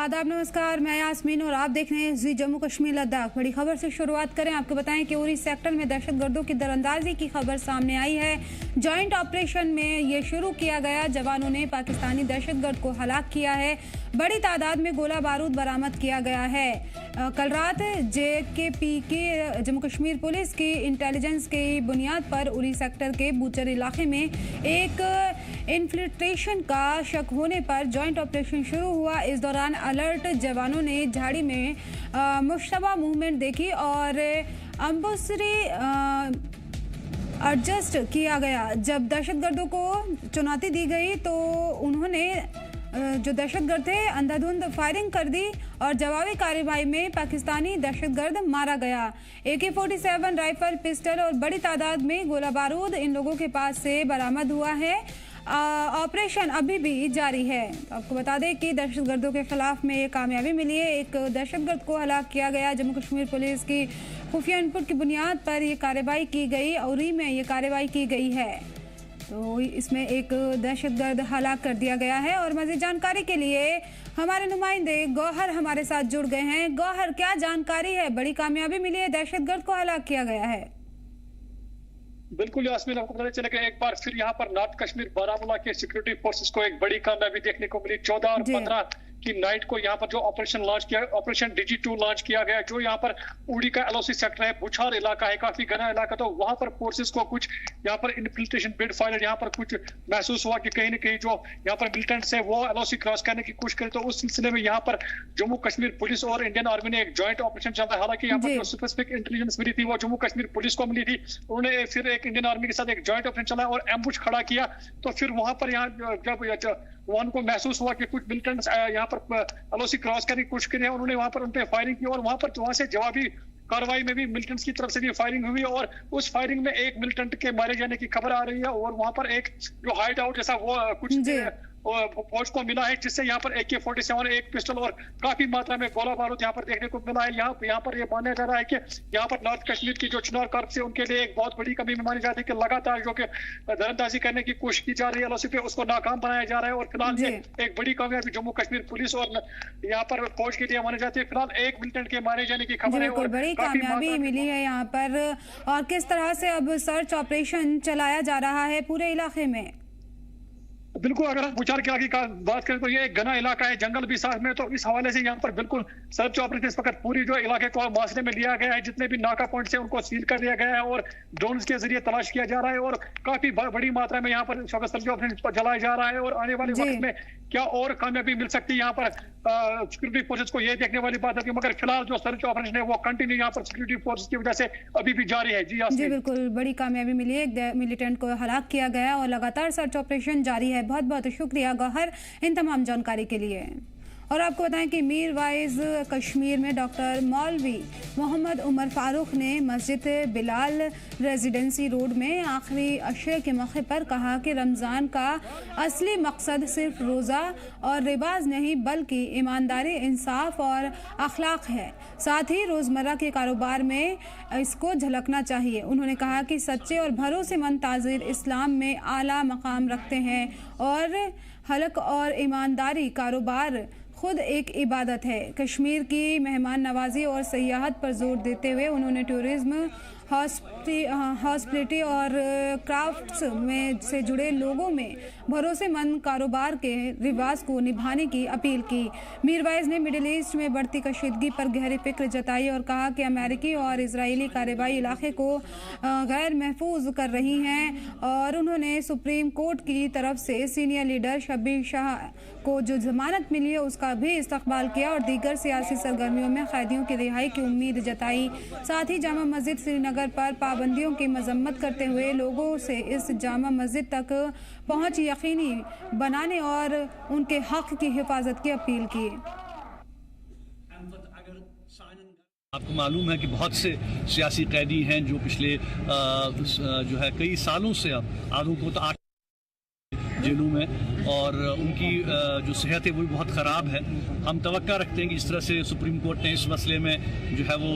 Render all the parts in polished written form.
आदाब नमस्कार, मैं यास्मीन और आप देख रहे हैं जी जम्मू कश्मीर लद्दाख। बड़ी खबर से शुरुआत करें। आपको बताएं कि उरी सेक्टर में दहशतगर्दों की दरअंदाजी की खबर सामने आई है। जॉइंट ऑपरेशन में ये शुरू किया गया। जवानों ने पाकिस्तानी दहशतगर्द को हलाक किया है। बड़ी तादाद में गोला बारूद बरामद किया गया है। कल रात JKP की जम्मू कश्मीर पुलिस की इंटेलिजेंस की बुनियाद पर उरी सेक्टर के बूचर इलाके में एक इन्फिल्ट्रेशन का शक होने पर जॉइंट ऑपरेशन शुरू हुआ। इस दौरान अलर्ट जवानों ने झाड़ी में मुश्तबा मूवमेंट देखी और अम्बुसरी एडजस्ट किया गया। जब दहशतगर्दों को चुनौती दी गई तो उन्होंने जो दहशतगर्द थे अंधाधुंध फायरिंग कर दी और जवाबी कार्रवाई में पाकिस्तानी दहशतगर्द मारा गया। AK-47 राइफल, पिस्टल और बड़ी तादाद में गोला बारूद इन लोगों के पास से बरामद हुआ है। ऑपरेशन अभी भी जारी है। तो आपको बता दें कि दहशतगर्दों के खिलाफ में ये कामयाबी मिली है। एक दहशतगर्द को हलाक किया गया। जम्मू कश्मीर पुलिस की खुफिया इनपुट की बुनियाद पर ये कार्रवाई की गई। उरी में ये कार्रवाई की गई है। तो इसमें एक दहशतगर्द हलाक कर दिया गया है। और मज़ीद जानकारी के लिए हमारे नुमाइंदे गौहर हमारे साथ जुड़ गए हैं। गौहर, क्या जानकारी है? बड़ी कामयाबी मिली है, दहशतगर्द को हलाक किया गया है। बिल्कुल यास्मीन, आपको पता चला कि एक बार फिर यहाँ पर नॉर्थ कश्मीर बारामूला के सिक्योरिटी फोर्सेस को एक बड़ी कामयाबी देखने को मिली। 14 और 15 की नाइट को यहाँ पर जो ऑपरेशन लॉन्च किया, ऑपरेशन DG2 लॉन्च किया गया, जो यहाँ पर उड़ी का LOC सेक्टर है, बुछार इलाका है, काफी घना इलाका। तो वहां पर फोर्सेस को कुछ यहाँ पर इन्फिल्ट्रेशन बिड फाइल यहाँ पर कुछ महसूस हुआ कि कहीं ना कहीं जो यहाँ पर मिलिटेंट्स है वो LOC क्रॉस करने की कोशिश करे। तो उस सिलसिले में यहाँ पर जम्मू कश्मीर पुलिस और इंडियन आर्मी ने एक ज्वाइंट ऑपरेशन चल रहा है। हालांकि यहाँ पर जो स्पेसिफिक इंटेलिजेंस मिली थी वो जम्मू कश्मीर पुलिस को मिली थी। उन्होंने फिर एक इंडियन आर्मी के साथ एक ज्वाइंट ऑपरेशन चलाया और एम्बुश खड़ा किया। तो फिर वहां पर यहाँ जब वहां को महसूस हुआ कि कुछ मिलिटेंट्स यहाँ पर LOC क्रॉस करने की कोशिश की है, उन्होंने वहां पर उन पे फायरिंग की और वहां से जवाबी कार्रवाई में भी मिलिटेंट्स की तरफ से भी फायरिंग हुई और उस फायरिंग में एक मिलिटेंट के मारे जाने की खबर आ रही है। और वहां पर एक जो हाइड आउट जैसा वो कुछ फौज को मिला है, जिससे यहाँ पर AK-47 एक पिस्टल और काफी मात्रा में गोला बारूद यहाँ पर देखने को मिला है। यहाँ पर ये माना जा रहा है कि यहाँ पर नॉर्थ कश्मीर की जो चिनार कॉर्प्स है उनके लिए एक बहुत बड़ी कमी मानी जाती है कि लगातार जो कि दरअंदाजी करने की कोशिश की जा रही है LOC पे, उसको नाकाम बनाया जा रहा है। और फिलहाल ये एक बड़ी कामयाबी जम्मू कश्मीर पुलिस और यहाँ पर फौज के लिए मानी जाती है। फिलहाल एक मिलिटेंट के मारे जाने की खबर है और बड़ी कामयाबी मिली है यहाँ पर। और किस तरह से अब सर्च ऑपरेशन चलाया जा रहा है पूरे इलाके में? बिल्कुल, अगर हम बुछार के आगे का बात करें तो ये एक घना इलाका है, जंगल भी साथ में। तो इस हवाले से यहाँ पर बिल्कुल सर्च ऑपरेशन इस वक्त पूरी जो इलाके को मुआसरे में लिया गया है। जितने भी नाका पॉइंट्स हैं उनको सील कर दिया गया है और ड्रोन के जरिए तलाश किया जा रहा है और काफी बड़ी मात्रा में यहाँ पर सर्च ऑपरेशन चलाया जा रहा है। और आने वाले वक्त में क्या और कामयाबी मिल सकती है यहाँ पर सिक्योरिटी फोर्सेस को, ये देखने वाली बात है। मगर फिलहाल जो सर्च ऑपरेशन है वो कंटिन्यू यहाँ पर सिक्योरिटी फोर्सेस की वजह से अभी भी जारी है। जी बिल्कुल, बड़ी कामयाबी मिली है। मिलिटेंट को हलाक किया गया और लगातार सर्च ऑपरेशन जारी है। बहुत बहुत शुक्रिया गौहर इन तमाम जानकारी के लिए। और आपको बताएं कि मीरवाइज कश्मीर में डॉक्टर मौलवी मोहम्मद उमर फारूक ने मस्जिद बिलाल रेजिडेंसी रोड में आखिरी अशरे के मौके पर कहा कि रमज़ान का असली मकसद सिर्फ रोज़ा और रिवाज नहीं बल्कि ईमानदारी, इंसाफ और अखलाक है। साथ ही रोज़मर्रा के कारोबार में इसको झलकना चाहिए। उन्होंने कहा कि सच्चे और भरोसेमंद ताजिर इस्लाम में आला मकाम रखते हैं और हलक और ईमानदारी कारोबार खुद एक इबादत है। कश्मीर की मेहमान नवाजी और सयाहत पर जोर देते हुए उन्होंने टूरिज्म, हॉस्पिटलिटी और क्राफ्ट्स में से जुड़े लोगों में भरोसेमंद कारोबार के रिवाज को निभाने की अपील की। मीरवाइज ने मिडिल ईस्ट में बढ़ती कशीदगी पर गहरी फिक्र जताई और कहा कि अमेरिकी और इजरायली कार्रवाई इलाके को गैर महफूज कर रही हैं। और उन्होंने सुप्रीम कोर्ट की तरफ से सीनियर लीडर शब्बीर शाह को जो जमानत मिली है उसका भी इस्तकबाल किया और दीगर सियासी सरगर्मियों में कैदियों की रिहाई की उम्मीद जताई। साथ ही जामा मस्जिद श्रीनगर पर पाबंदियों की मजम्मत करते हुए लोगों से इस जामा मस्जिद तक पहुंच यकीनी बनाने और उनके हक की हिफाजत की अपील की। आपको मालूम है कि बहुत से सियासी कैदी हैं जो पिछले जो है कई सालों से अब आरोपों तो जेलों में और उनकी जो सेहत है वो भी बहुत ख़राब है। हम तवक्का रखते हैं कि जिस तरह से सुप्रीम कोर्ट ने इस मसले में जो है वो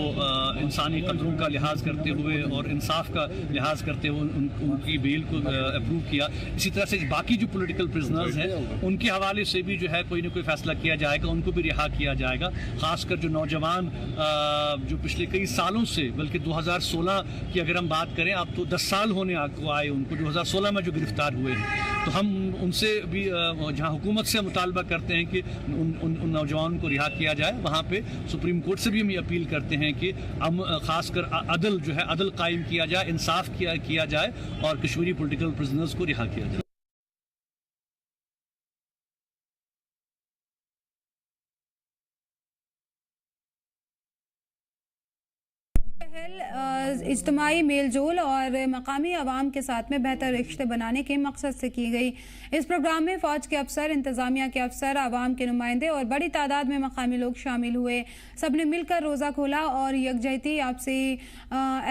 इंसानी कदरों का लिहाज करते हुए और इंसाफ का लिहाज करते हुए उनकी बेल को अप्रूव किया, इसी तरह से बाकी जो पॉलिटिकल प्रिजनर्स हैं उनके हवाले से भी जो है कोई ना कोई फैसला किया जाएगा, उनको भी रिहा किया जाएगा। ख़ासकर जो नौजवान जो पिछले कई सालों से, बल्कि 2016 की अगर हम बात करें, अब तो 10 साल होने को आए उनको 2016 में जो गिरफ्तार हुए हैं, तो हम उनसे भी जहां हुकूमत से मुतालबा करते हैं कि उन नौजवानों को रिहा किया जाए, वहाँ पे सुप्रीम कोर्ट से भी हम ये अपील करते हैं कि हम खासकर अदल जो है अदल कायम किया जाए, इंसाफ किया जाए और कश्मीरी पॉलिटिकल प्रिजनर्स को रिहा किया जाए। इज्तिमाई मेलजोल और मकामी अवाम के साथ में बेहतर रिश्ते बनाने के मकसद से की गई। इस प्रोग्राम में फ़ौज के अफसर, इंतज़ामिया के अफसर, आवाम के नुमाइंदे और बड़ी तादाद में मकामी लोग शामिल हुए। सब ने मिलकर रोज़ा खोला और यकजहती, आपसी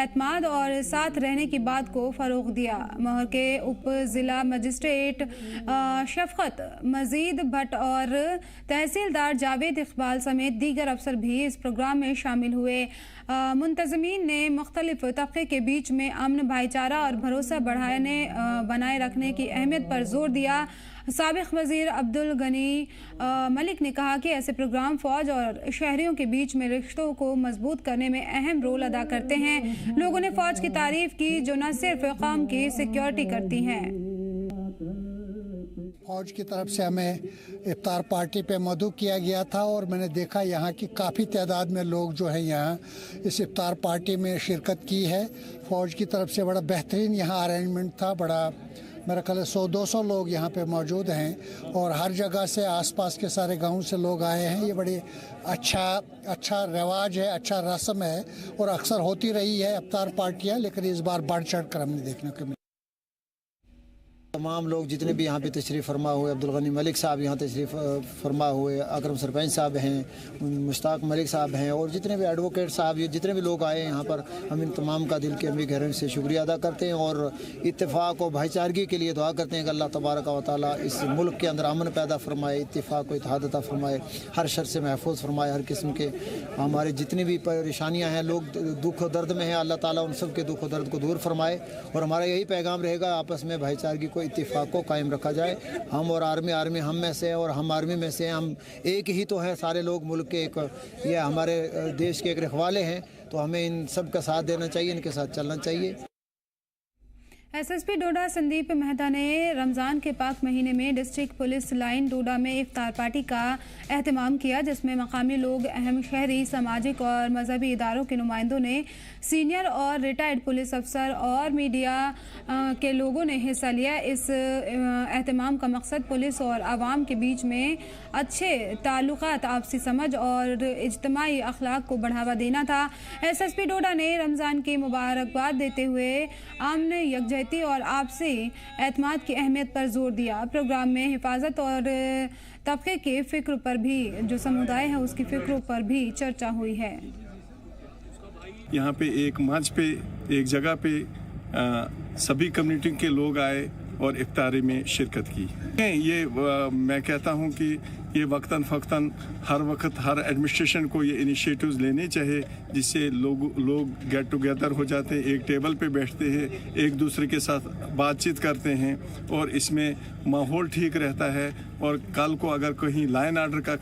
एतमाद और साथ रहने की बात को फ़रोग़ दिया। महर के उप ज़िला मजिस्ट्रेट शफ़क़त मजीद भट्ट और तहसीलदार जावेद इकबाल समेत दीगर अफसर भी इस प्रोग्राम में शामिल हुए। मुंतज़मीन ने मुख्तलिफ तबके के बीच में अमन, भाईचारा और भरोसा बनाए रखने की अहमियत पर जोर दिया। साबिक़ वज़ीर अब्दुल गनी मलिक ने कहा कि ऐसे प्रोग्राम फ़ौज और शहरियों के बीच में रिश्तों को मजबूत करने में अहम रोल अदा करते हैं। लोगों ने फ़ौज की तारीफ़ की जो न सिर्फ कौम की सिक्योरिटी करती हैं। फौज की तरफ से हमें इफ्तार पार्टी पे मदऊ किया गया था और मैंने देखा यहाँ की काफ़ी तादाद में लोग जो है यहाँ इस इफ्तार पार्टी में शिरकत की है। फौज की तरफ से बड़ा बेहतरीन यहाँ अरेंजमेंट था। बड़ा मेरा ख्याल 100-200 लोग यहाँ पे मौजूद हैं और हर जगह से आसपास के सारे गांव से लोग आए हैं। ये बड़ी अच्छा रिवाज है, अच्छा रस्म है और अक्सर होती रही है इफ्तार पार्टियाँ, लेकिन इस बार बढ़ चढ़ कर हमने देखने को मिला। तमाम लोग जितने भी यहाँ पे तशरीफ़ फरमा हुए, अब्दुल गनी मलिक साहब यहाँ तशरीफ़ फरमा हुए, अकरम सरपंच साहब हैं, मुश्ताक मलिक साहब हैं और जितने भी एडवोकेट साहब, ये जितने भी लोग आए यहाँ पर, हम इन तमाम का दिल के अम्मी गहराई से शुक्रिया अदा करते हैं और इत्तेफाक और भाईचारगी के लिए दुआ करते हैं कि अल्लाह तबारक व तआला इस मुल्क के अंदर अमन पैदा फरमाए, इत्तेफाक व इत्तेहाद अता फरमाए, हर शर से महफूज फरमाए। हर किस्म के हमारे जितनी भी परेशानियाँ हैं, लोग दुख और दर्द में हैं, अल्लाह ताला उन सब के दुख और दर्द को दूर फरमाए और हमारा यही पैगाम रहेगा, आपस में भाईचारगी को, इत्तेफाक को कायम रखा जाए। हम और आर्मी हम में से और हम आर्मी में से, हम एक ही तो हैं, सारे लोग मुल्क के एक, ये हमारे देश के एक रखवाले हैं, तो हमें इन सब का साथ देना चाहिए, इनके साथ चलना चाहिए। एसएसपी डोडा संदीप मेहता ने रमज़ान के पाक महीने में डिस्ट्रिक्ट पुलिस लाइन डोडा में इफ्तार पार्टी का एहतमाम किया, जिसमें मकामी लोग, अहम शहरी, सामाजिक और मजहबी इदारों के नुमाइंदों ने, सीनियर और रिटायर्ड पुलिस अफसर और मीडिया के लोगों ने हिस्सा लिया। इस एहतमाम का मकसद पुलिस और आवाम के बीच में अच्छे ताल्लुकात, आपसी समझ और इज्तिमाई अखलाक को बढ़ावा देना था। एसएसपी डोडा ने रमज़ान की मुबारकबाद देते हुए अमन, यकजहती और आपसी एतमाद की अहमियत पर जोर दिया। प्रोग्राम में हिफाजत और तबके के फ़िक्र पर भी, जो समुदाय है उसकी फ़िक्रों पर भी चर्चा हुई है। यहाँ पे एक मंच पे, एक जगह पे सभी कम्युनिटी के लोग आए और इफ्तारी में शिरकत की। ये मैं कहता हूँ कि ये वक्तन फ़क्तन हर वक्त हर एडमिनिस्ट्रेशन को ये इनिशिएटिव्स लेने चाहिए, जिससे लोग गेट टुगेदर हो जाते हैं, एक टेबल पे बैठते हैं, एक दूसरे के साथ बातचीत करते हैं और इसमें माहौल ठीक रहता है। और कल को अगर कहीं लाइन आर्डर का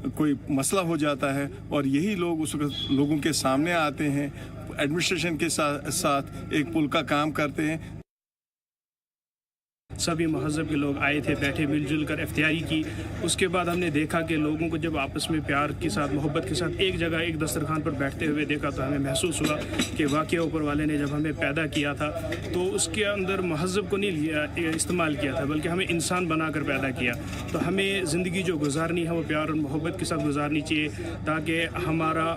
कोई मसला हो जाता है और यही लोग उस लोगों के सामने आते हैं, एडमिनिस्ट्रेशन के साथ एक पुल का काम करते हैं। सभी महज़ब के लोग आए थे, बैठे मिलजुल कर इफ्तियारी की। उसके बाद हमने देखा कि लोगों को जब आपस में प्यार के साथ, मोहब्बत के साथ एक जगह एक दस्तरखान पर बैठते हुए देखा तो हमें महसूस हुआ कि वाकई ऊपर वाले ने जब हमें पैदा किया था तो उसके अंदर महज़ब को नहीं इस्तेमाल किया था, बल्कि हमें इंसान बनाकर पैदा किया। तो हमें ज़िंदगी जो गुजारनी है वो प्यार और मोहब्बत के साथ गुजारनी चाहिए, ताकि हमारा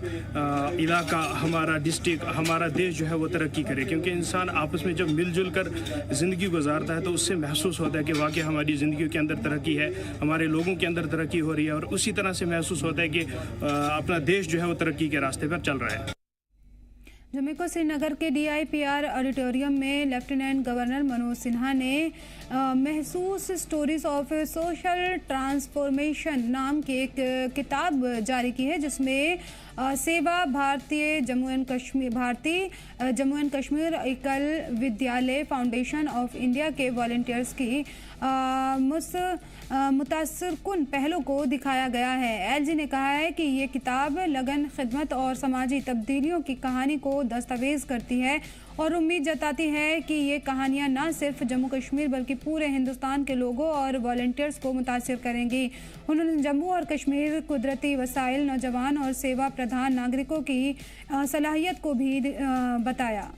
इलाका, हमारा डिस्ट्रिक्ट, हमारा देश जो है वो तरक्की करे। क्योंकि इंसान आपस में जब मिलजुल कर ज़िंदगी गुजारता है तो उससे महसूस होता है कि वाकई हमारी ज़िंदगी के अंदर तरक्की है, हमारे लोगों के अंदर तरक्की हो रही है और उसी तरह से महसूस होता है कि अपना देश जो है वो तरक्की के रास्ते पर चल रहा है। जम्मू को श्रीनगर के DIPR ऑडिटोरियम में लेफ्टिनेंट गवर्नर मनोज सिन्हा ने महसूस स्टोरीज ऑफ सोशल ट्रांसफॉर्मेशन नाम की एक किताब जारी की है, जिसमें सेवा भारतीय जम्मू एंड कश्मीर एकल विद्यालय फाउंडेशन ऑफ इंडिया के वॉलंटियर्स की मुतासरकुन पहलू को दिखाया गया है। LG ने कहा है कि ये किताब लगन, खिदमत और समाजी तब्दीलियों की कहानी को दस्तावेज करती है और उम्मीद जताती है कि ये कहानियां न सिर्फ जम्मू कश्मीर बल्कि पूरे हिंदुस्तान के लोगों और वॉलंटियर्स को मुतासिर करेंगी। उन्होंने जम्मू और कश्मीर कुदरती वसाइल, नौजवान और सेवा प्रधान नागरिकों की सलाहियत को भी बताया।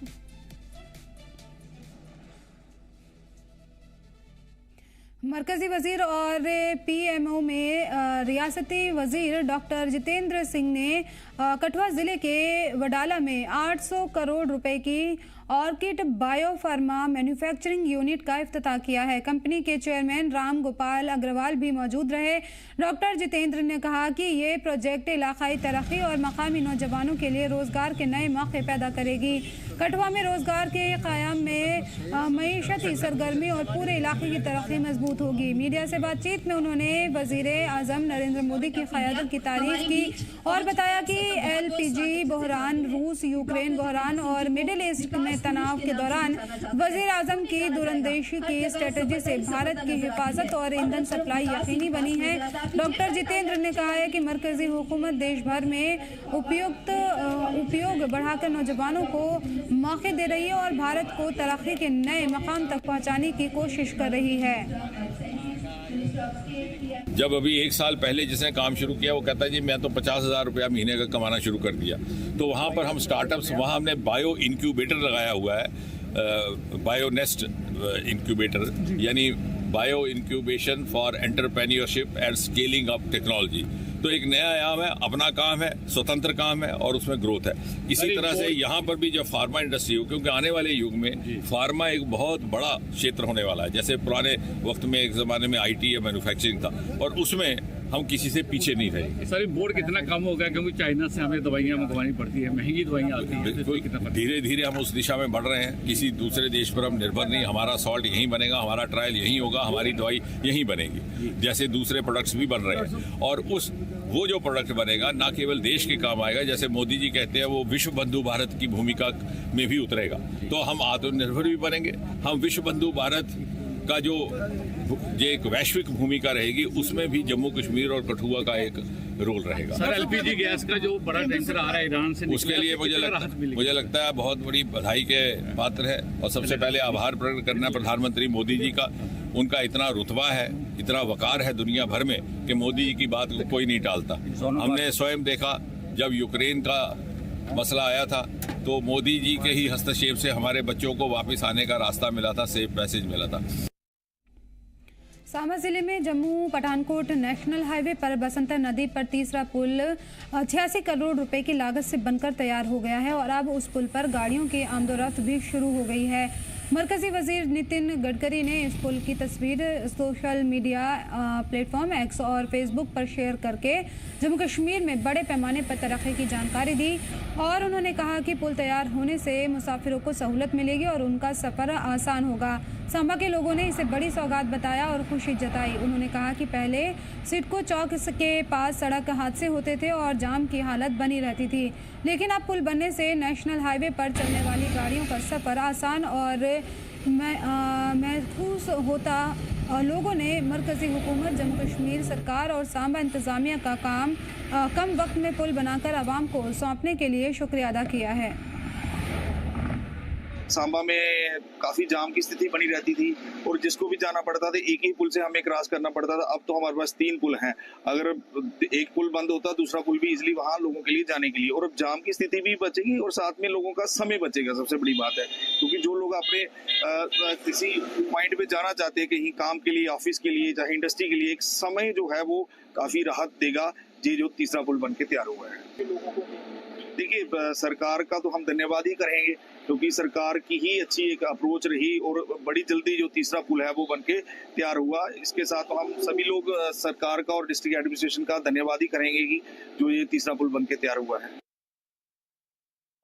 मरकजी वजीर और PMO में रियासती वजीर डॉक्टर जितेंद्र सिंह ने कठुआ जिले के वडाला में 800 करोड़ रुपए की ऑर्किड बायोफार्मा मैन्युफैक्चरिंग यूनिट का इफ्तिताह किया है। कंपनी के चेयरमैन राम गोपाल अग्रवाल भी मौजूद रहे। डॉक्टर जितेंद्र ने कहा कि ये प्रोजेक्ट इलाकाई तरक्की और मकामी नौजवानों के लिए रोजगार के नए मौके पैदा करेगी। कठुआ में रोजगार के क़याम में मईशती सरगर्मी और पूरे इलाके की तरक्की मजबूत होगी। मीडिया से बातचीत में उन्होंने वजीर आजम नरेंद्र मोदी की क़यादत की तारीफ की और बताया कि LPG बहरान, रूस यूक्रेन बहरान और मिडिल ईस्ट में तनाव के दौरान वजीर आजम की दूरंदेशी की स्ट्रेटजी से भारत की हिफाजत और ईंधन सप्लाई यकीनी बनी है। डॉक्टर जितेंद्र ने कहा है कि मरकजी हुकूमत देश भर में उपयोग बढ़ाकर नौजवानों को मौके दे रही है और भारत को तरक्की के नए मकाम तक पहुंचाने की कोशिश कर रही है। जब अभी 1 साल पहले जिसने काम शुरू किया वो कहता है जी मैं तो 50,000 रुपया महीने का कमाना शुरू कर दिया। तो वहाँ पर हम स्टार्टअप्स, वहाँ हमने बायो इंक्यूबेटर लगाया हुआ है, बायोनेस्ट इंक्यूबेटर, यानी bio incubation for entrepreneurship and scaling up technology. तो एक नया आयाम है, अपना काम है, स्वतंत्र काम है और उसमें ग्रोथ है। इसी तरह से यहाँ पर भी जब फार्मा इंडस्ट्री हो, क्योंकि आने वाले युग में फार्मा एक बहुत बड़ा क्षेत्र होने वाला है। जैसे पुराने वक्त में एक जमाने में IT या मैन्युफैक्चरिंग था और उसमें हम किसी से पीछे नहीं रहे। सर बोर्ड कितना कम हो गया क्योंकि चाइना से हमें दवाइयाँ मंगवानी पड़ती है, महंगी दवाइयाँ आती हैं। धीरे धीरे हम उस दिशा में बढ़ रहे हैं। किसी दूसरे देश पर हम निर्भर नहीं। हमारा सॉल्ट यहीं बनेगा, हमारा ट्रायल यहीं होगा, हमारी दवाई यहीं बनेगी, जैसे दूसरे प्रोडक्ट्स भी बन रहे हैं। और वो जो प्रोडक्ट बनेगा ना केवल देश के काम आएगा, जैसे मोदी जी कहते हैं वो विश्व बंधु भारत की भूमिका में भी उतरेगा। तो हम आत्मनिर्भर भी बनेंगे। हम विश्व बंधु भारत का जो एक वैश्विक भूमिका रहेगी उसमें भी जम्मू कश्मीर और कठुआ का एक रोल रहेगा। सर LPG गैस का जो बड़ा टैंकर आ रहा है ईरान से, उसके लिए मुझे लगता है बहुत बड़ी बधाई के पात्र है। और सबसे पहले आभार प्रकट करना प्रधानमंत्री मोदी जी का। उनका इतना रुतबा है, इतना वकार है दुनिया भर में कि मोदी जी की बात को कोई नहीं टालता। हमने स्वयं देखा जब यूक्रेन का मसला आया था तो मोदी जी के ही हस्तक्षेप से हमारे बच्चों को वापस आने का रास्ता मिला था, सेफ पैसेज मिला था। सांबा जिले में जम्मू पठानकोट नेशनल हाईवे पर बसंतर नदी पर तीसरा पुल 86 करोड़ रुपए की लागत से बनकर तैयार हो गया है और अब उस पुल पर गाड़ियों की आमदोरफ्त भी शुरू हो गई है। मरकजी वजीर नितिन गडकरी ने इस पुल की तस्वीर सोशल मीडिया प्लेटफॉर्म X और फेसबुक पर शेयर करके जम्मू कश्मीर में बड़े पैमाने पर तरक्की की जानकारी दी और उन्होंने कहा कि पुल तैयार होने से मुसाफिरों को सहूलत मिलेगी और उनका सफ़र आसान होगा। सांबा के लोगों ने इसे बड़ी सौगात बताया और खुशी जताई। उन्होंने कहा कि पहले सिडको चौक के पास सड़क हादसे होते थे और जाम की हालत बनी रहती थी, लेकिन अब पुल बनने से नेशनल हाईवे पर चलने वाली गाड़ियों का सफ़र आसान और महसूस होता। लोगों ने मरकजी हुकूमत, जम्मू कश्मीर सरकार और सांबा इंतज़ामिया का काम कम वक्त में पुल बनाकर आवाम को सौंपने के लिए शुक्रिया अदा किया है। सांबा में काफी जाम की स्थिति बनी रहती थी और जिसको भी जाना पड़ता था एक ही पुल से हमें क्रॉस करना पड़ता था। अब तो हमारे पास 3 पुल हैं। अगर एक पुल बंद होता दूसरा पुल भी इजीली वहां लोगों के लिए जाने के लिए, और अब जाम की स्थिति भी बचेगी और साथ में लोगों का समय बचेगा। सबसे बड़ी बात है क्योंकि जो लोग अपने किसी पॉइंट पे जाना चाहते हैं कहीं काम के लिए, ऑफिस के लिए, चाहे इंडस्ट्री के लिए, एक समय जो है वो काफी राहत देगा ये जो तीसरा पुल बन के तैयार हुआ है। देखिए सरकार का तो हम धन्यवाद ही करेंगे क्योंकि सरकार की ही अच्छी एक अप्रोच रही और बड़ी जल्दी जो तीसरा पुल है वो बनके तैयार हुआ। इसके साथ हम सभी लोग सरकार का और डिस्ट्रिक्ट एडमिनिस्ट्रेशन का धन्यवाद ही करेंगे कि जो ये तीसरा पुल बनके तैयार हुआ है।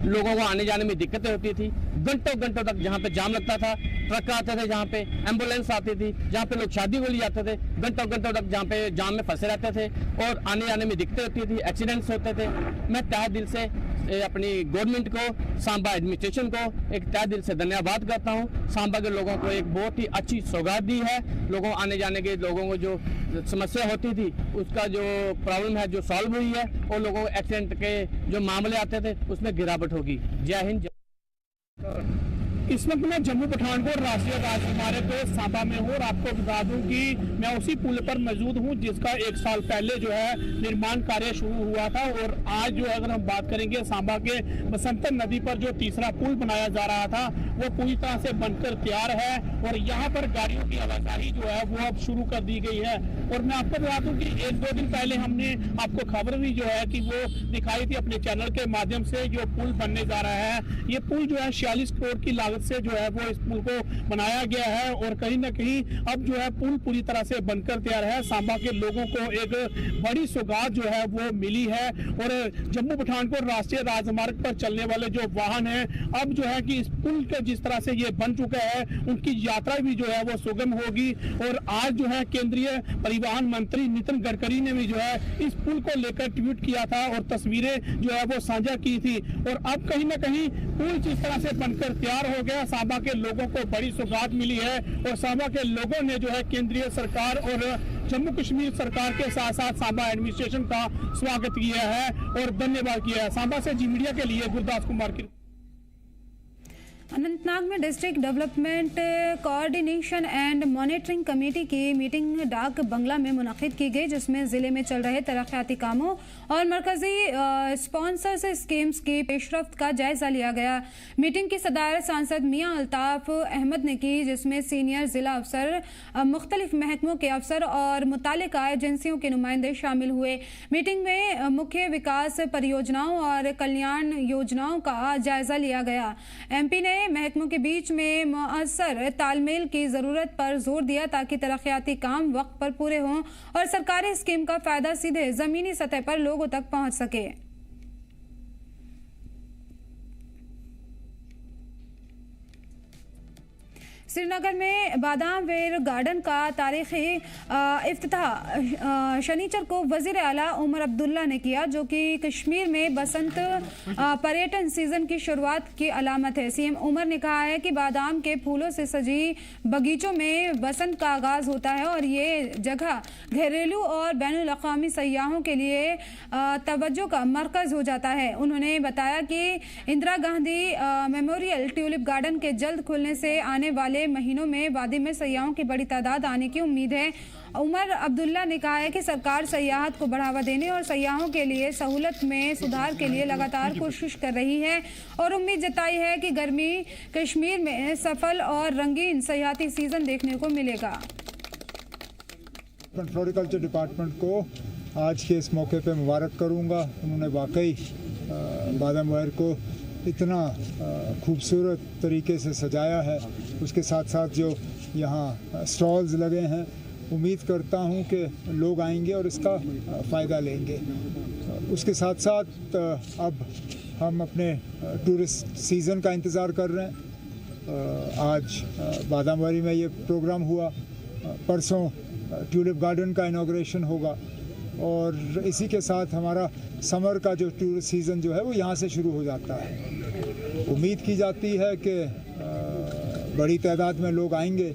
लोगों को आने जाने में दिक्कतें होती थी, घंटों घंटों तक जहाँ पे जाम लगता था, ट्रक आते थे, जहाँ पे एम्बुलेंस आती थी, जहाँ पे लोग शादी को लिए जाते थे, घंटों घंटों तक जहाँ पे जाम में फंसे रहते थे और आने जाने में दिक्कतें होती थी, एक्सीडेंट्स होते थे। मैं तहे दिल से अपनी गवर्नमेंट को, सांबा एडमिनिस्ट्रेशन को एक तहे दिल से धन्यवाद करता हूँ। सांबा के लोगों को एक बहुत ही अच्छी सौगात दी है। लोगों आने जाने के लोगों को जो समस्या होती थी उसका जो प्रॉब्लम है जो सॉल्व हुई है, और लोगों को एक्सीडेंट के जो मामले आते थे उसमें गिरावट होगी। जय हिंद। इस वक्त मैं जम्मू पठानकोट राष्ट्रीय राजमार्ग सांबा में हूँ और आपको बता दूं कि मैं उसी पुल पर मौजूद हूँ जिसका 1 साल पहले जो है निर्माण कार्य शुरू हुआ था। और आज जो अगर हम बात करेंगे सांबा के बसंतर नदी पर जो तीसरा पुल बनाया जा रहा था वो पूरी तरह से बनकर तैयार है और यहाँ पर गाड़ियों की आवाजाही जो है वो अब शुरू कर दी गई है। और मैं आपको बता दूं कि 1-2 दिन पहले हमने आपको खबर दी जो है कि वो दिखाई थी अपने चैनल के माध्यम से, जो पुल बनने जा रहा है। ये पुल जो है 46 करोड़ की लागत से जो है वो इस पुल को बनाया गया है और कहीं ना कहीं अब जो है पुल पूरी तरह से बनकर तैयार है। सांबा के लोगों को एक बड़ी सौगात जो है वो मिली है और जम्मू पठानकोट राष्ट्रीय राजमार्ग पर चलने वाले जो वाहन है अब जो है कि इस पुल के जिस तरह से ये बन चुका है उनकी यात्रा भी जो है वो सुगम होगी। और आज जो है केंद्रीय परिवहन मंत्री नितिन गडकरी ने भी जो है इस पुल को लेकर ट्वीट किया था और तस्वीरें जो है वो साझा की थी। और अब कहीं ना कहीं पुल जिस तरह से बनकर तैयार हो गया, सांबा के लोगों को बड़ी सौगात मिली है और सांबा के लोगों ने जो है केंद्रीय सरकार और जम्मू कश्मीर सरकार के साथ साथ सांबा एडमिनिस्ट्रेशन का स्वागत किया है और धन्यवाद किया है। सांबा से जी मीडिया के लिए गुरदास कुमार की। अनंतनाग में district development coordination and monitoring committee की मीटिंग डाक बंगला में मुनक़िद की गई, जिसमें ज़िले में चल रहे तरक्याती कामों और मरकजी स्पॉन्सर्स स्कीम्स की पेशरफ्त का जायजा लिया गया। मीटिंग की सदारत सांसद मियां अल्ताफ अहमद ने की, जिसमें सीनियर ज़िला अफसर, मुख्तलिफ महकमों के अफसर और मुतालिका एजेंसियों के नुमाइंदे शामिल हुए। मीटिंग में मुख्य विकास परियोजनाओं और कल्याण योजनाओं का जायजा लिया गया। MP ने महकमों के बीच में मुअस्सर तालमेल की जरूरत पर जोर दिया ताकि तरक्याती काम वक्त पर पूरे हों और सरकारी स्कीम का फायदा सीधे जमीनी सतह पर लोगों तक पहुंच सके। श्रीनगर में बादाम वेर गार्डन का तारीखी इफ्तिताह शनिचर को वजीर आला उमर अब्दुल्ला ने किया, जो कि कश्मीर में बसंत पर्यटन सीजन की शुरुआत की अलामत है। CM उमर ने कहा है कि बादाम के फूलों से सजी बगीचों में बसंत का आगाज होता है और ये जगह घरेलू और बैनुल अक़वामी सयाहों के लिए तवज्जो का मरकज हो जाता है। उन्होंने बताया कि Indira Gandhi memorial tulip garden के जल्द खुलने से आने वाले महीनों में वादी में सयाहों की बड़ी तादाद आने की उम्मीद है। उमर अब्दुल्ला ने कहा है कि सरकार सयाहत को बढ़ावा देने और सयाहों के लिए सहूलत में सुधार के लिए लगातार कोशिश कर रही है और उम्मीद जताई है कि गर्मी कश्मीर में सफल और रंगीन सयाहती सीजन देखने को मिलेगा। फ्लोरिकल्चर डिपार्टमेंट को आज के इस मौके पे मुबारक करूंगा। उन्होंने वाकई बादाम वेयर को इतना खूबसूरत तरीके से सजाया है। उसके साथ साथ जो यहाँ स्टॉल्स लगे हैं, उम्मीद करता हूँ कि लोग आएंगे और इसका फ़ायदा लेंगे। उसके साथ साथ अब हम अपने टूरिस्ट सीज़न का इंतज़ार कर रहे हैं। आज बादामवारी में ये प्रोग्राम हुआ, परसों ट्यूलिप गार्डन का इनॉग्रेशन होगा और इसी के साथ हमारा समर का जो टूरिस्ट सीज़न जो है वो यहाँ से शुरू हो जाता है। उम्मीद की जाती है कि बड़ी तादाद में लोग आएंगे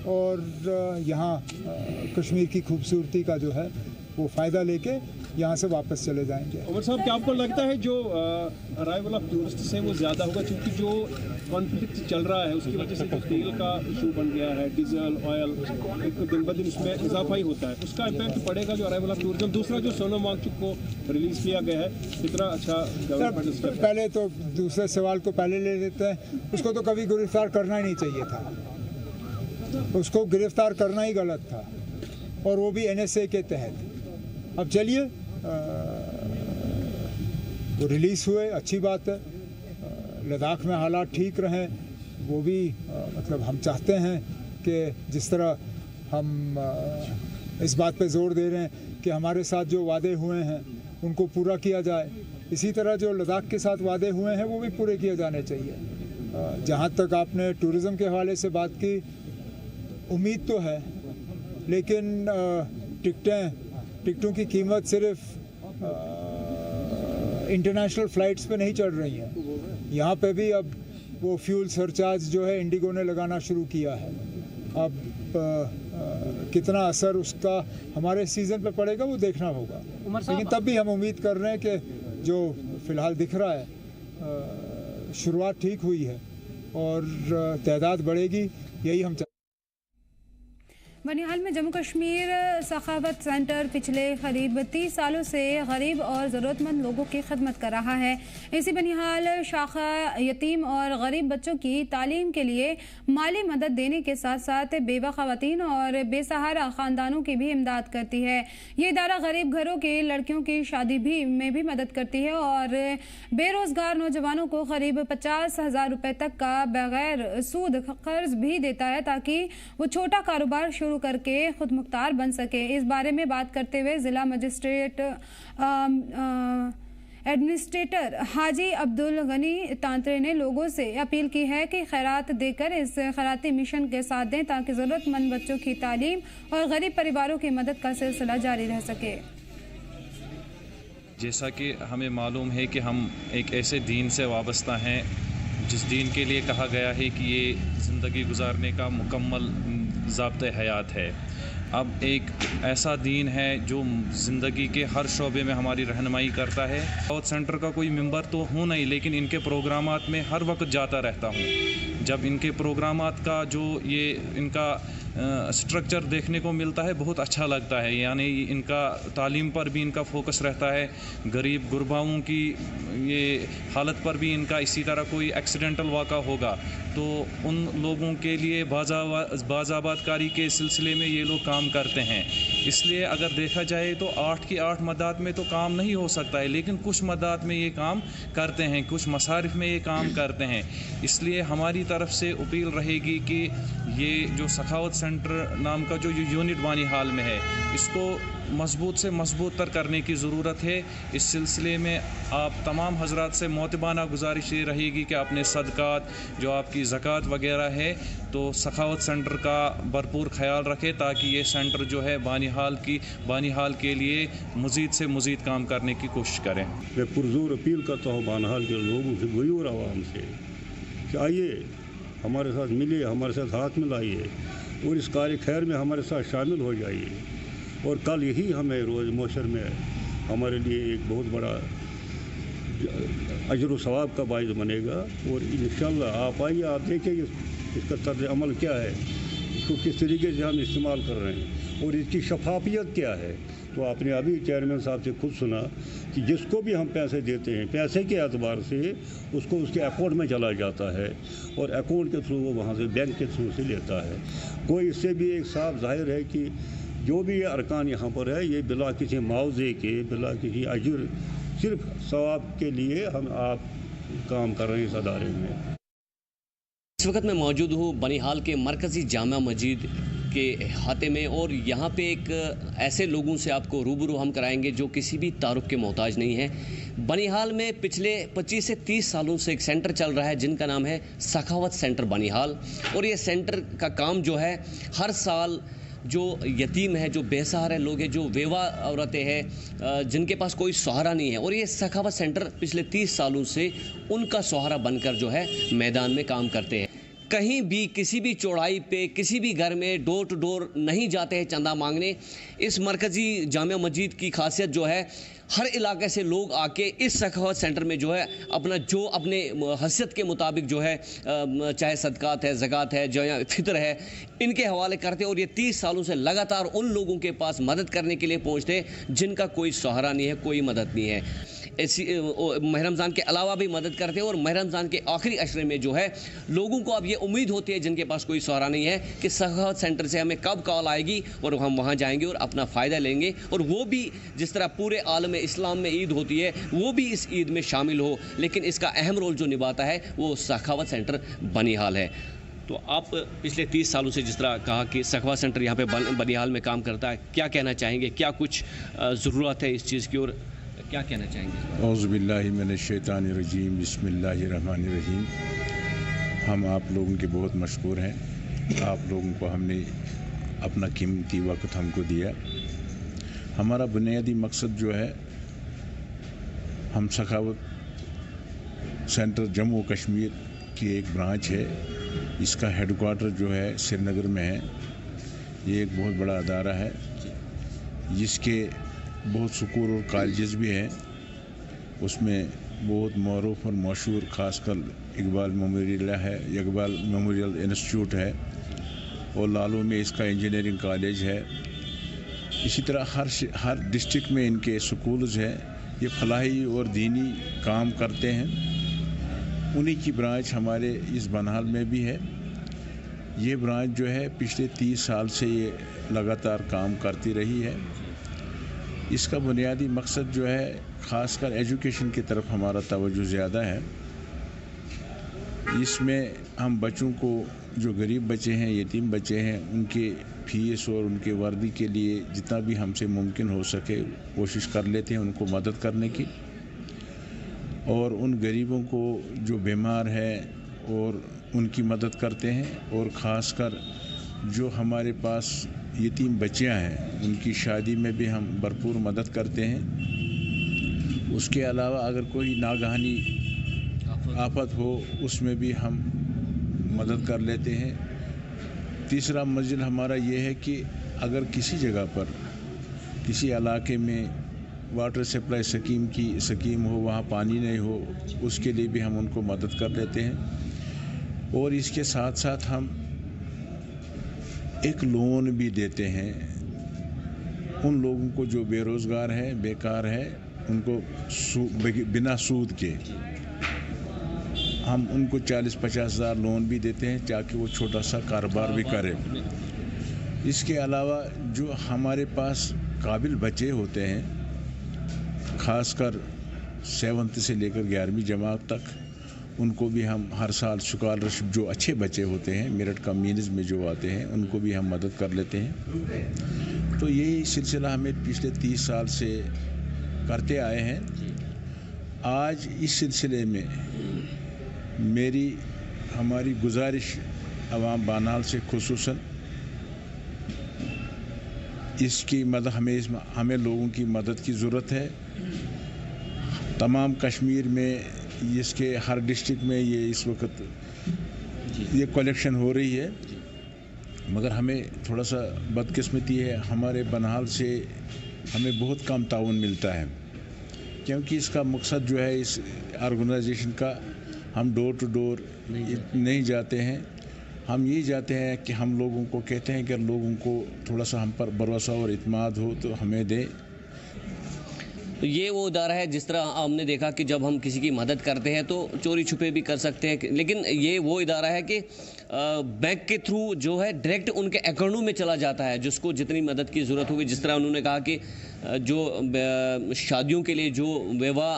और यहाँ कश्मीर की खूबसूरती का जो है वो फ़ायदा लेके यहाँ से वापस चले जाएंगे। उमर साहब, क्या आपको लगता है जो अराइवल ऑफ टूरिस्ट है वो ज़्यादा होगा, क्योंकि जो कॉन्फ्लिक्ट चल रहा है उसकी वजह से जो तेल का इशू बन गया है, डीजल ऑयल, एक दिन ब दिन उसमें इजाफा ही होता है, उसका इम्पैक्ट पड़ेगा जो अराइवल ऑफ टूरिज्म। दूसरा जो सोनम वांगचुक को रिलीज़ किया गया है, कितना अच्छा गवर्नमेंट। पहले तो दूसरे सवाल को पहले ले लेते हैं। उसको तो कभी गिरफ्तार करना ही नहीं चाहिए था, उसको गिरफ्तार करना ही गलत था और वो भी NSA के तहत। अब चलिए, वो रिलीज़ हुए, अच्छी बात है। लद्दाख में हालात ठीक रहें, वो भी मतलब हम चाहते हैं कि जिस तरह हम इस बात पे जोर दे रहे हैं कि हमारे साथ जो वादे हुए हैं उनको पूरा किया जाए। इसी तरह जो लद्दाख के साथ वादे हुए हैं वो भी पूरे किए जाने चाहिए। जहाँ तक आपने टूरिज़्म के हवाले से बात की, उम्मीद तो है, लेकिन टिकटों की कीमत सिर्फ इंटरनेशनल फ़्लाइट्स पे नहीं चढ़ रही हैं। यहाँ पे भी अब वो फ्यूल सरचार्ज जो है इंडिगो ने लगाना शुरू किया है। अब कितना असर उसका हमारे सीज़न पे पड़ेगा वो देखना होगा, लेकिन तब भी हम उम्मीद कर रहे हैं कि जो फ़िलहाल दिख रहा है शुरुआत ठीक हुई है और तादाद बढ़ेगी, यही हम बनिहाल में जम्मू कश्मीर सखावत सेंटर पिछले करीब 30 सालों से गरीब और ज़रूरतमंद लोगों की खिदमत कर रहा है। इसी बनिहाल शाखा यतीम और गरीब बच्चों की तालीम के लिए माली मदद देने के साथ साथ बेवा ख़वातीन और बेसहारा ख़ानदानों की भी इमदाद करती है। ये इदारा गरीब घरों की लड़कियों की शादी में भी मदद करती है और बेरोज़गार नौजवानों को करीब 50,000 रुपये तक का बगैर सूद कर्ज भी देता है ताकि वो छोटा कारोबार शुरू करके खुद मुख्तार बन सके। इस बारे में बात करते हुए जिला मजिस्ट्रेट एडमिनिस्ट्रेटर हाजी अब्दुल गनी तांत्रे ने लोगों से अपील की है कि खैरात देकर इस खैराती मिशन के साथ दें ताकि ज़रूरतमंद बच्चों की तालीम और गरीब परिवारों की मदद का सिलसिला जारी रह सके। जैसा कि हमें मालूम है कि हम एक ऐसे दीन से वाबस्ता हैं जिस दीन के लिए कहा गया है कि ये ज़िंदगी गुजारने का मुकम्मल ज़ाब्ते हयात है। अब एक ऐसा दीन है जो ज़िंदगी के हर शोबे में हमारी रहनुमाई करता है। साउथ सेंटर का कोई मेंबर तो हूँ नहीं, लेकिन इनके प्रोग्रामात में हर वक्त जाता रहता हूँ। जब इनके प्रोग्रामात का जो ये इनका स्ट्रक्चर देखने को मिलता है बहुत अच्छा लगता है। यानी इनका तालीम पर भी इनका फोकस रहता है, गरीब गुरबाओं की ये हालत पर भी इनका, इसी तरह कोई एक्सीडेंटल वाक़ा होगा तो उन लोगों के लिए बाज़ाबादकारी के सिलसिले में ये लोग काम करते हैं। इसलिए अगर देखा जाए तो 8 की 8 मदाद में तो काम नहीं हो सकता है, लेकिन कुछ मदाद में ये काम करते हैं, कुछ मसारिफ में ये काम करते हैं। इसलिए हमारी तरफ से अपील रहेगी कि ये जो सखावत सेंटर नाम का जो यूनिट बानीहाल में है इसको मजबूत से मजबूत तर करने की ज़रूरत है। इस सिलसिले में आप तमाम हजरात से मोतबाना गुजारिश ये रहेगी कि अपने सदक़ात जो आपकी ज़कात वगैरह है तो सखावत सेंटर का भरपूर ख्याल रखें ताकि ये सेंटर जो है बानीहाल के लिए मज़ीद से मज़ीद काम करने की कोशिश करें। मैं पुरजोर अपील करता हूँ बानीहाल के लोगों से, गयूर आवाम से कि आइए हमारे साथ मिलिए, हमारे साथ हाथ मिलाइए और इस कार्य खैर में हमारे साथ शामिल हो जाइए। और कल यही हमें रोज़ मोशर में हमारे लिए एक बहुत बड़ा अजर व सवाब का बाइस बनेगा। और इंशाअल्लाह आप आइए, आप देखेंगे इसका तर्ज अमल क्या है, इसको किस तरीके से हम इस्तेमाल कर रहे हैं और इसकी शफाफियत क्या है। तो आपने अभी चेयरमैन साहब से खुद सुना कि जिसको भी हम पैसे देते हैं पैसे के एतबार से उसको उसके अकाउंट में चला जाता है और अकाउंट के थ्रू वो वहाँ से बैंक के थ्रू से लेता है। कोई इससे भी एक साफ जाहिर है कि जो भी ये अरकान यहाँ पर है ये बिला किसी मुआवजे के, बिला किसी अजर, सिर्फ सवाब के लिए आप काम कर रहे हैं इस अदारे में। इस वक्त मैं मौजूद हूँ बनिहाल के मरकज़ी जामा मस्जिद के हाते में और यहाँ पे एक ऐसे लोगों से आपको रूबरू हम कराएंगे जो किसी भी तारुफ के मोहताज नहीं है। बनिहाल में पिछले 25 से 30 सालों से एक सेंटर चल रहा है जिनका नाम है सखावत सेंटर बनिहाल। और ये सेंटर का काम जो है हर साल जो यतीम है, जो बेसहारा लोग हैं, जो बेवा औरतें हैं जिनके पास कोई सहारा नहीं है, और ये सखावत सेंटर पिछले 30 सालों से उनका सहारा बनकर जो है मैदान में काम करते हैं। कहीं भी किसी भी चौड़ाई पे किसी भी घर में डोर टू डोर नहीं जाते हैं चंदा मांगने। इस मरकज़ी जामा मस्जिद की खासियत जो है हर इलाके से लोग आके इस सखावत सेंटर में जो है अपने हैसियत के मुताबिक जो है चाहे सदक़ात है, ज़कात है, जो या फितर है, इनके हवाले करते और ये 30 सालों से लगातार उन लोगों के पास मदद करने के लिए पहुँचते जिनका कोई सहारा नहीं है, कोई मदद नहीं है। ऐसी माह रमज़ान के अलावा भी मदद करते हैं और माह रमज़ान के आखिरी अशरे में जो है लोगों को अब ये उम्मीद होती है जिनके पास कोई सहारा नहीं है कि सखावत सेंटर से हमें कब कॉल आएगी और हम वहाँ जाएंगे और अपना फ़ायदा लेंगे और वो भी जिस तरह पूरे आलम इस्लाम में ईद होती है वो भी इस ईद में शामिल हो। लेकिन इसका अहम रोल जो निभाता है वो सखावत सेंटर बनिहाल है। तो आप पिछले 30 सालों से जिस तरह कहा कि सखावत सेंटर यहाँ पे बनिहाल में काम करता है, क्या कहना चाहेंगे, क्या कुछ ज़रूरत है इस चीज़ की और क्या कहना चाहेंगे? औज़ुबिल्लाहि मिनश्शैतानिर्रजीम, बिस्मिल्लाहिर्रहमानिर्रहीम। हम आप लोगों के बहुत मशकूर हैं। आप लोगों को हमने अपना कीमती वक्त हमको दिया। हमारा बुनियादी मकसद जो है, हम सखावत सेंटर जम्मू कश्मीर की एक ब्रांच है, इसका हेडक्वार्टर जो है श्रीनगर में है। ये एक बहुत बड़ा अदारा है जिसके बहुत स्कूल और कॉलेजेस भी हैं। उसमें बहुत मरूफ और मशहूर खासकर इकबाल मेमोरियल है, इकबाल मेमोरियल इंस्टीट्यूट है, और लालू में इसका इंजीनियरिंग कॉलेज है। इसी तरह हर डिस्ट्रिक्ट में इनके स्कूल्स हैं। ये फलाही और दीनी काम करते हैं। उन्हीं की ब्रांच हमारे इस बनहाल में भी है। ये ब्रांच जो है पिछले 30 साल से ये लगातार काम करती रही है। इसका बुनियादी मकसद जो है, ख़ासकर एजुकेशन की तरफ हमारा तवज्जो ज़्यादा है। इसमें हम बच्चों को, जो गरीब बच्चे हैं, यतीम बच्चे हैं, उनके फीस और उनके वर्दी के लिए जितना भी हमसे मुमकिन हो सके कोशिश कर लेते हैं उनको मदद करने की। और उन गरीबों को जो बीमार है और उनकी मदद करते हैं। और ख़ासकर जो हमारे पास यतीम बच्चियां हैं, उनकी शादी में भी हम भरपूर मदद करते हैं। उसके अलावा अगर कोई नागहानी आफत हो, उसमें भी हम मदद कर लेते हैं। तीसरा मंजिल हमारा ये है कि अगर किसी जगह पर, किसी इलाके में वाटर सप्लाई स्कीम हो, वहाँ पानी नहीं हो, उसके लिए भी हम उनको मदद कर लेते हैं। और इसके साथ साथ हम एक लोन भी देते हैं उन लोगों को जो बेरोज़गार है, बेकार है, उनको बिना सूद के हम उनको 40-50 हज़ार लोन भी देते हैं ताकि वो छोटा सा कारोबार भी करें। इसके अलावा जो हमारे पास काबिल बच्चे होते हैं, ख़ासकर 7th से लेकर 11वीं जमात तक, उनको भी हम हर साल स्कॉलरशिप, जो अच्छे बच्चे होते हैं मेरिट का मीन्स में जो आते हैं, उनको भी हम मदद कर लेते हैं। तो यही सिलसिला हमें पिछले 30 साल से करते आए हैं। आज इस सिलसिले में हमारी गुजारिश अवाम बानाल से खुसूसन इसकी मदद, हमें लोगों की मदद की ज़रूरत है। तमाम कश्मीर में इसके हर डिस्ट्रिक्ट में ये इस वक्त ये कलेक्शन हो रही है, मगर हमें थोड़ा सा बदकिस्मती है, हमारे बनहाल से हमें बहुत कम ताउन मिलता है। क्योंकि इसका मकसद जो है इस ऑर्गेनाइजेशन का, हम डोर टू डोर नहीं जाते हैं। हम ये जाते हैं कि हम लोगों को कहते हैं कि लोगों को थोड़ा सा हम पर भरोसा और इत्मीनान हो तो हमें दें। ये वो इदारा है जिस तरह हमने देखा कि जब हम किसी की मदद करते हैं तो चोरी छुपे भी कर सकते हैं, लेकिन ये वो इदारा है कि बैंक के थ्रू जो है डायरेक्ट उनके अकाउंटों में चला जाता है जिसको जितनी मदद की ज़रूरत होगी। जिस तरह उन्होंने कहा कि जो शादियों के लिए जो विवाह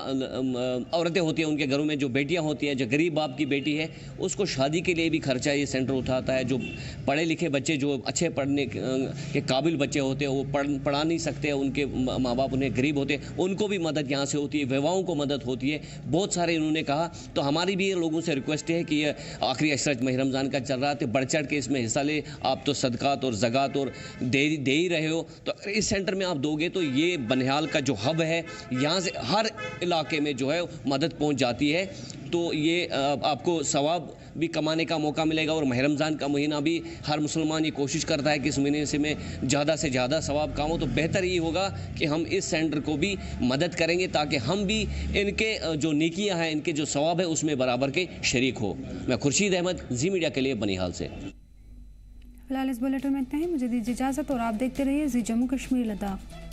औरतें होती हैं, उनके घरों में जो बेटियां होती हैं, जो गरीब बाप की बेटी है, उसको शादी के लिए भी खर्चा ये सेंटर उठाता है। जो पढ़े लिखे बच्चे, जो अच्छे पढ़ने के काबिल बच्चे होते हैं, वो पढ़ा नहीं सकते, उनके माँ बाप उन्हें गरीब होते हैं, उनको भी मदद यहाँ से होती है, विवाहों को मदद होती है, बहुत सारे इन्होंने कहा। तो हमारी भी लोगों से रिक्वेस्ट है कि ये आखिरी अशरा माह रमज़ान का चल रहा है, तो बढ़ चढ़ के इसमें हिस्सा ले। आप तो सदक़ात और ज़कात और दे ही रहे हो, तो इस सेंटर में आप दोगे तो ये बनिहाल का जो हब है, यहाँ से हर इलाके में जो है मदद पहुँच जाती है। तो ये आपको सवाब भी कमाने का मौका मिलेगा। और माह रमज़ान का महीना भी हर मुसलमान ये कोशिश करता है कि इस महीने से में ज़्यादा से ज़्यादा सवाब कमाओ। तो बेहतर ये होगा कि हम इस सेंटर को भी मदद करेंगे ताकि हम भी इनके जो नेकियां हैं, इनके जो सवाब है, उसमें बराबर के शरीक हो। मैं खुर्शीद अहमद, जी मीडिया के लिए बनिहाल से। फिलहाल इस बुलेटिन में इतना ही। मुझे दीजिए इजाज़त और आप देखते रहिए जी जम्मू कश्मीर लद्दाख।